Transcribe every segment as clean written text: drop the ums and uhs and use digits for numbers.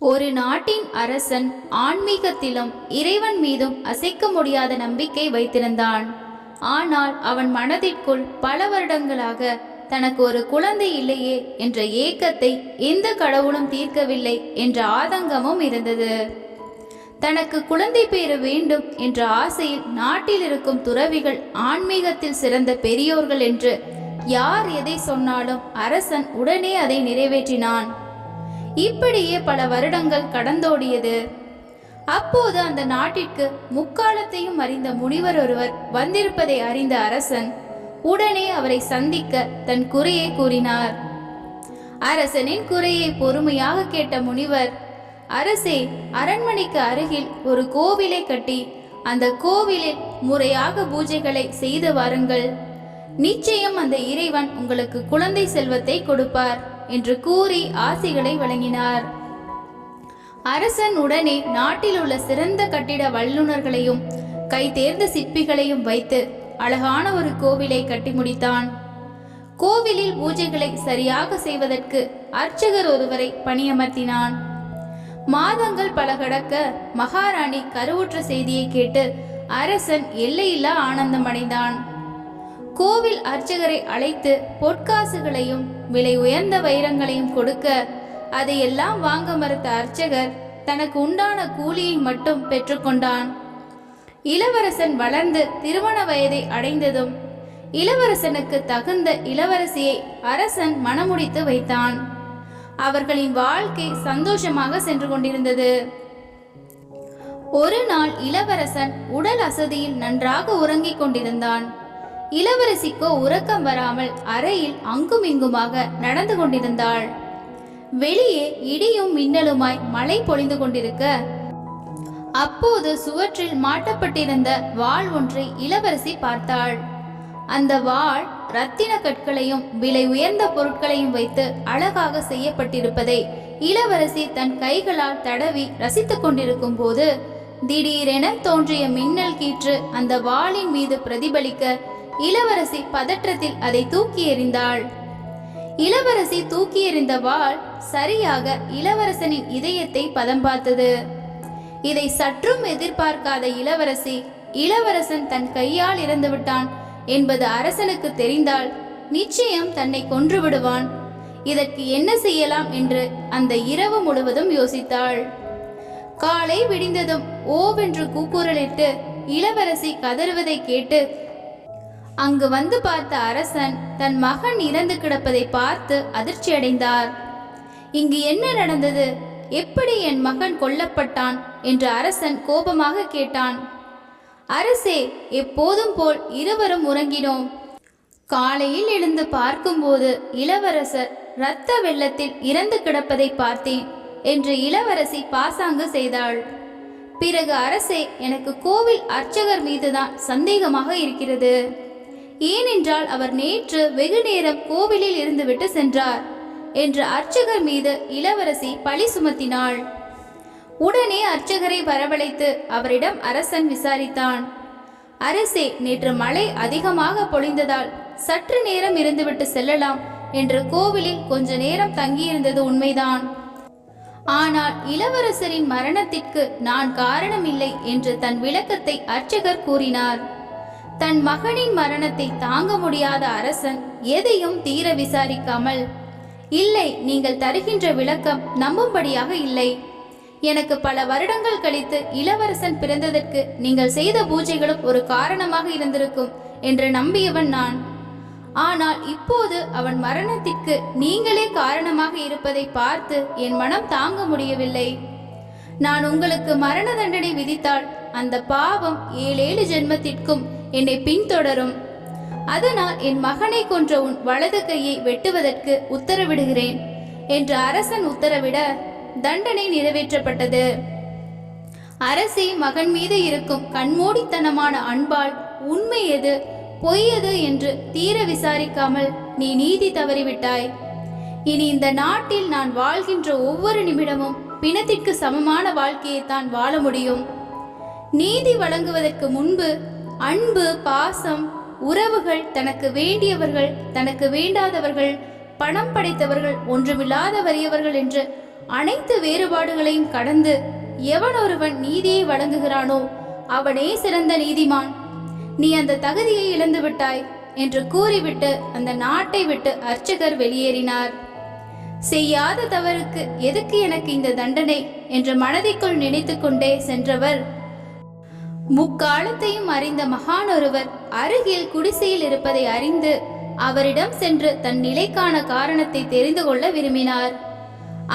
ஒரு நாட்டின் அரசன் ஆன்மீகத்திலும் இறைவன் மீதும் அசைக்க முடியாத நம்பிக்கை வைத்திருந்தான். ஆனால் அவன் மனதிற்குள் பல வருடங்களாக தனக்கு ஒரு குழந்தை இல்லையே என்ற ஏக்கத்தை எந்த கடவுளும் தீர்க்கவில்லை என்ற ஆதங்கமும் இருந்தது. தனக்கு குழந்தை பேறு வேண்டும் என்ற ஆசையில் நாட்டில் இருக்கும் துறவிகள், ஆன்மீகத்தில் சிறந்த பெரியோர்கள் என்று யார் எதை சொன்னாலும் அரசன் உடனே அதை நிறைவேற்றினான். இப்படியே பல வருடங்கள் கடந்தோடியது. அப்போது அந்த நாட்டிற்கு முக்காலத்தையும் அறிந்த முனிவர் ஒருவர் வந்திருப்பதை அறிந்த அரசன் உடனே அவரை சந்திக்க தன் குறையை கூறினார். அரசனின் குறையை பொறுமையாக கேட்ட முனிவர், அரசே, அரண்மனைக்கு அருகில் ஒரு கோவிலை கட்டி அந்த கோவிலில் முறையாக பூஜைகளை செய்து வாருங்கள். நிச்சயம் அந்த இறைவன் உங்களுக்கு குழந்தை செல்வத்தை கொடுப்பார் என்று கூறி ஆசிகளை வழங்கினார். அரசன் உடனே நாட்டில் உள்ள சிறந்த கட்டிட வல்லுநர்களையும் கை தேர்ந்த சிற்பிகளையும் வைத்து அழகான ஒரு கோவிலை கட்டி முடித்தான். கோவிலில் பூஜைகளை சரியாக செய்வதற்கு அர்ச்சகர் ஒருவரை பணியமர்த்தினான். மாதங்கள் பல கடக்க மகாராணி கருவுற்ற செய்தியை கேட்டு அரசன் எல்லையில்லா ஆனந்தம் அடைந்தான். கோவில் அர்ச்சகரை அழைத்து பொற்காசுகளையும் விலை உயர்ந்த வைரங்களையும் கொடுக்க அதையெல்லாம் வாங்க மறுத்த அர்ச்சகர் தனக்கு உண்டான கூலியை மட்டும் பெற்றுக்கொண்டான். இளவரசன் வளர்ந்து திருமண வயதை அடைந்ததும் இளவரசனுக்கு தகுந்த இளவரசியை அரசன் மணமுடித்து வைத்தான். அவர்களின் வாழ்க்கை சந்தோஷமாக சென்று கொண்டிருந்தது. ஒரு நாள் இளவரசன் உடல் அசதியில் நன்றாக உறங்கிக் கொண்டிருந்தான். இளவரசிக்கோ உறக்கம் வராமல் அறையில் அங்கும் இங்குமாக நடந்து கொண்டிருந்தாள். வெளியே இடியும் மின்னலுமாய் மழை பொழிந்து கொண்டிருக்க அப்போது சுவற்றில் மாட்டப்பட்டிருந்த வாள் ஒன்றை இளவரசி பார்த்தாள். அந்த வாள் இரத்தின கற்களையும் விலை உயர்ந்த பொருட்களையும் வைத்து அழகாக செய்யப்பட்டிருப்பதை இளவரசி தன் கைகளால் தடவி ரசித்துக் கொண்டிருக்கும் போது திடீரென தோன்றிய மின்னல் கீற்று அந்த வாளின் மீது பிரதிபலிக்க இளவரசி பதற்றத்தில் அதை தூக்கி எறிந்தாள். இளவரசி தூக்கி எறிந்த வாள் சரியாக இளவரசனின் இதயத்தை பதம் பார்த்தது. இதை சற்றும் எதிர்பார்க்காத இளவரசன் தன் கையால் இறந்து விட்டான் என்பது அரசனுக்கு தெரிந்தால் நிச்சயம் தன்னை கொன்று விடுவான். இதற்கு என்ன செய்யலாம் என்று அந்த இரவு முழுவதும் யோசித்தாள். காலை விடிந்ததும் ஓவென்று கூக்குரலிட்டு இளவரசி கதறுவதை கேட்டு அங்கு வந்து பார்த்த அரசன் தன் மகன் இறந்து கிடப்பதை பார்த்து அதிர்ச்சியடைந்தார். இங்கு என்ன நடந்தது? எப்படி என் மகன் கொல்லப்பட்டான் என்று அரசன் கோபமாக கேட்டான். அரசே, எப்போதும் போல் இருவரும் உறங்கினோம். காலையில் எழுந்து பார்க்கும்போது இளவரசர் இரத்த வெள்ளத்தில் இறந்து கிடப்பதை பார்த்தேன் என்று இளவரசி பாசாங்கு செய்தாள். பிறகு அரசே, எனக்கு கோவில் அர்ச்சகர் மீதுதான் சந்தேகமாக இருக்கிறது. ஏனென்றால் அவர் நேற்று வெகு நேரம் கோவிலில் இருந்துவிட்டு சென்றார் என்று அர்ச்சகர் மீது இளவரசி பழி சுமத்தினாள். உடனே அர்ச்சகரை வரவழைத்து அவரிடம் அரசன் விசாரித்தான். அரசே, நேற்று மழை அதிகமாக பொழிந்ததால் சற்று நேரம் இருந்துவிட்டு செல்லலாம் என்று கோவிலில் கொஞ்ச நேரம் தங்கியிருந்தது உண்மைதான். ஆனால் இளவரசரின் மரணத்திற்கு நான் காரணமில்லை என்று தன் விளக்கத்தை அர்ச்சகர் கூறினார். தன் மகனின் மரணத்தை தாங்க முடியாத அரசன் எதையும் தீர விசாரிக்காமல், இல்லை, நீங்கள் தருகின்ற விளக்கம் நம்பும்படியாக இல்லை. எனக்கு பல வருடங்கள் கழித்து இளவரசன் பிறந்ததற்கு நீங்கள் செய்த பூஜைகளும் ஒரு காரணமாக இருந்திருக்கும் என்று நம்பியவன் நான். ஆனால் இப்போது அவன் மரணத்திற்கு நீங்களே காரணமாக இருப்பதை பார்த்து என் மனம் தாங்க முடியவில்லை. நான் உங்களுக்கு மரண தண்டனை விதித்தால் அந்த பாவம் 7 ஜென்மத்திற்கும் என்னை பின்தொடரும். அதனால் என் மகனை கொன்ற உன் வலது கையை வெட்டுவதற்கு உத்தரவிடுகிறேன் என்று அரசன் உத்தரவிட தண்டனை நிறைவேற்றப்பட்டது. அரசி மகன் மீது இருக்கும் கண்மூடித்தனமான அன்பால் உண்மை எது பொய் எது என்று தீர விசாரிக்காமல் நீ நீதி தவறிவிட்டாய். இனி இந்த நாட்டில் நான் வாழ்கின்ற ஒவ்வொரு நிமிடமும் பிணத்திற்கு சமமான வாழ்க்கையைத்தான் வாழ முடியும். நீதி வழங்குவதற்கு முன்பு அன்பு, பாசம், உறவுகள், தனக்கு வேண்டியவர்கள், தனக்கு வேண்டாதவர்கள், பணம் படைத்தவர்கள், ஒன்றுமில்லாத வறியவர்கள் என்று அனைத்து வேறுபாடுகளையும் கடந்து எவன் ஒருவன் நீதியை வழங்குகிறானோ அவனே சிறந்த நீதிமான். நீ அந்த தகுதியை இழந்து விட்டாய் என்று கூறிவிட்டு அந்த நாட்டை விட்டு அர்ச்சகர் வெளியேறினார். செய்யாத தவறுக்கு எதுக்கு எனக்கு இந்த தண்டனை என்று மனதிற்குள் நினைத்து கொண்டே சென்றவர் முக்காலத்தையும் அறிந்த மகான் ஒருவர் அருகில் குடிசையில் இருப்பதை அறிந்து அவரிடம் சென்று தன் நிலைக்கான காரணத்தை தெரிந்து கொள்ள விரும்பினார்.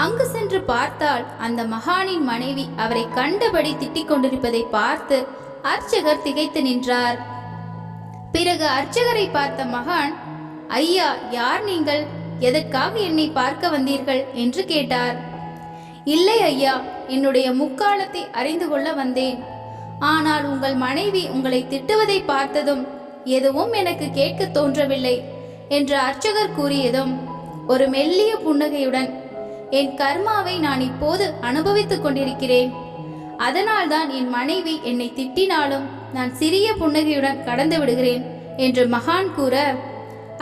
அங்கு சென்று பார்த்தால் அந்த மகானின் மனைவி அவரை கண்டபடி திட்டிக் கொண்டிருப்பதை பார்த்து அர்ச்சகர் திகைத்து நின்றார். பிறகு அர்ச்சகரை பார்த்த மகான், ஐயா, யார் நீங்கள்? எதற்காக என்னை பார்க்க வந்தீர்கள் என்று கேட்டார். இல்லை ஐயா, என்னுடைய முக்காலத்தை அறிந்து கொள்ள வந்தேன். ஆனால் உங்கள் மனைவி உங்களை திட்டுவதை பார்த்ததும் எதுவும் எனக்கு கேட்க தோன்றவில்லை என்று அர்ச்சகர் கூறியதும் ஒரு மெல்லிய புன்னகையுடன், என் கர்மாவை நான் இப்போது அனுபவித்துக் கொண்டிருக்கிறேன். அதனால்தான் என் மனைவி என்னை திட்டினாலும் நான் சிறிய புன்னகையுடன் கடந்து விடுகிறேன் என்று மகான் கூற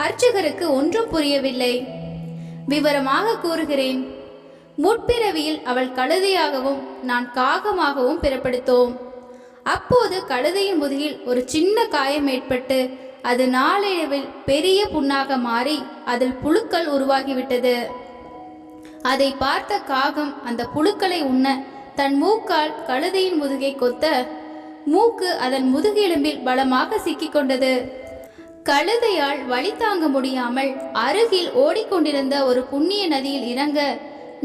அர்ச்சகருக்கு ஒன்றும் புரியவில்லை. விவரமாக கூறுகிறேன். முற்பிறவியில் அவள் கழுதையாகவும் நான் காகமாகவும் பிறப்பெடுத்தோம். அப்போது கழுதையின் முதுகில் ஒரு சின்ன காயம் ஏற்பட்டு அது நாளடைவில் பெரிய புண்ணாக மாறி அதில் புழுக்கள் உருவாகிவிட்டது. அதை பார்த்த காகம் அந்த புழுக்களை உண்ண தன் மூக்கால் கழுதையின் முதுகை கொத்த மூக்கு அதன் முதுகெலும்பில் பலமாக சிக்கிக்கொண்டது. கழுதையால் வலி தாங்க முடியாமல் அருகில் ஓடிக்கொண்டிருந்த ஒரு புண்ணிய நதியில் இறங்க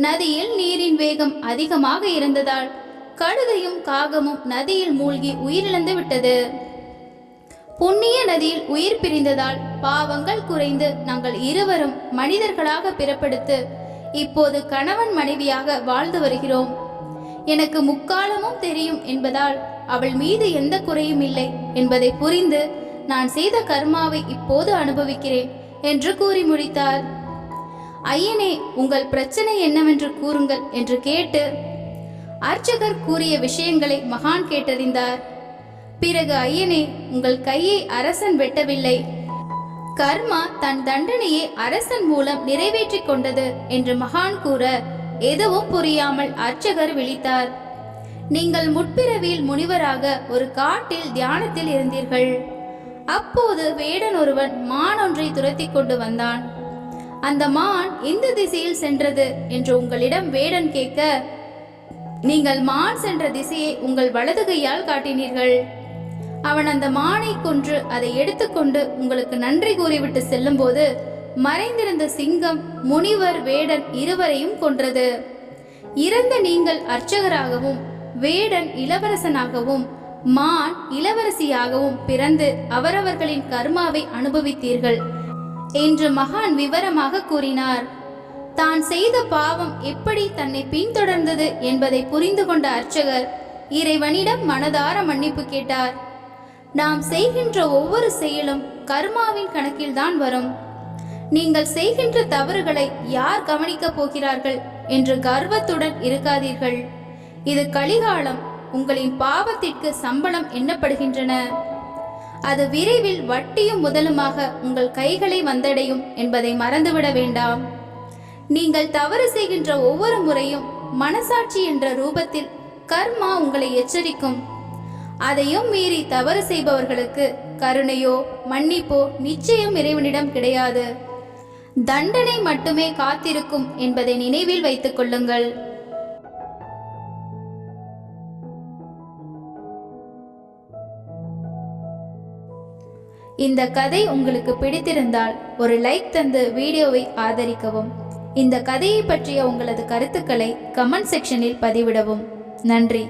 நதியில் நீரின் வேகம் அதிகமாக இருந்ததால் கழுதையும் காகமும் நதியில் மூழ்கி உயிரிழந்து விட்டது. புண்ணிய நதியில் உயிர் பிரிந்ததால் பாவங்கள் குறைந்து நாங்கள் இருவரும் மனிதர்களாக பிறப்பெடுத்து இப்போது கணவன் மனைவியாக வாழ்ந்து வருகிறோம். எனக்கு முக்காலமும் தெரியும் என்பதால் அவள் மீது எந்த குறையும் இல்லை என்பதை புரிந்து நான் செய்த கர்மாவை இப்போது அனுபவிக்கிறேன் என்று கூறி முடித்தார். ஐயனே, உங்கள் பிரச்சனை என்னவென்று கூறுங்கள் என்று கேட்டு அர்ச்சகர் கூறிய விஷயங்களை மகான் கேட்டறிந்தார். பிறகு, ஐயனே, உங்கள் கையை அரசன் வெட்டவில்லை. கர்மா தன் தண்டனையை அரசன் மூலம் நிறைவேற்றிக் கொண்டது என்று மகான் கூற எதுவும் புரியாமல் அர்ச்சகர் விழித்தார். நீங்கள் முற்பிறவியில் முனிவராக ஒரு காட்டில் தியானத்தில் இருந்தீர்கள். அப்போது வேடன் ஒருவன் மான் ஒன்றை துரத்தி கொண்டு வந்தான். அந்த மான் எந்த திசையில் சென்றது என்று உங்களிடம் வேடன் கேட்க, நீங்கள் மான் சென்ற திசையை உங்கள் வலது கையால் காட்டினீர்கள். அவன் அந்த மானை கொன்று அதை எடுத்துக்கொண்டு உங்களுக்கு நன்றி கூறிவிட்டு செல்லும் போது மறைந்திருந்த சிங்கம் முனிவர் வேடன் இருவரையும் கொன்றது. இறந்த நீங்கள் அர்ச்சகராகவும் வேடன் இளவரசனாகவும் மான் இளவரசியாகவும் பிறந்து அவரவர்களின் கர்மாவை அனுபவித்தீர்கள் என்று மகான் விவரமாக கூறினார். தான் செய்த பாவம் எப்படி தன்னை பின்தொடர்ந்தது என்பதை புரிந்து கொண்ட அர்ச்சகர் இறைவனிடம் மனதார மன்னிப்பு கேட்டார். நாம் செய்கின்ற ஒவ்வொரு செயலும் கர்மாவின் கணக்கில்தான் வரும். நீங்கள் செய்கின்ற தவறுகளை யார் கவனிக்கப் போகிறார்கள் என்று கர்வத்துடன் இருக்காதீர்கள். இது கலிகாலம். உங்களின் பாவத்திற்கு சம்பளம் எண்ணப்படுகின்றன. அது விரைவில் வட்டியும் முதலுமாக உங்கள் கைகளை வந்தடையும் என்பதை மறந்துவிட வேண்டாம். நீங்கள் தவறு செய்கின்ற ஒவ்வொரு முறையும் மனசாட்சி என்ற ரூபத்தில் கர்மா உங்களை எச்சரிக்கும். அதையும் மீறி தவறு செய்பவர்களுக்கு கருணையோ மன்னிப்போ நிச்சயம் இறைவனிடம் கிடையாது. தண்டனை மட்டுமே காத்திருக்கும் என்பதை நினைவில் வைத்துக் கொள்ளுங்கள். இந்த கதை உங்களுக்கு பிடித்திருந்தால் ஒரு லைக் தந்து வீடியோவை ஆதரிக்கவும். இந்த கதையை பற்றிய உங்களது கருத்துக்களை கமெண்ட் செக்ஷனில் பதிவிடவும். நன்றி.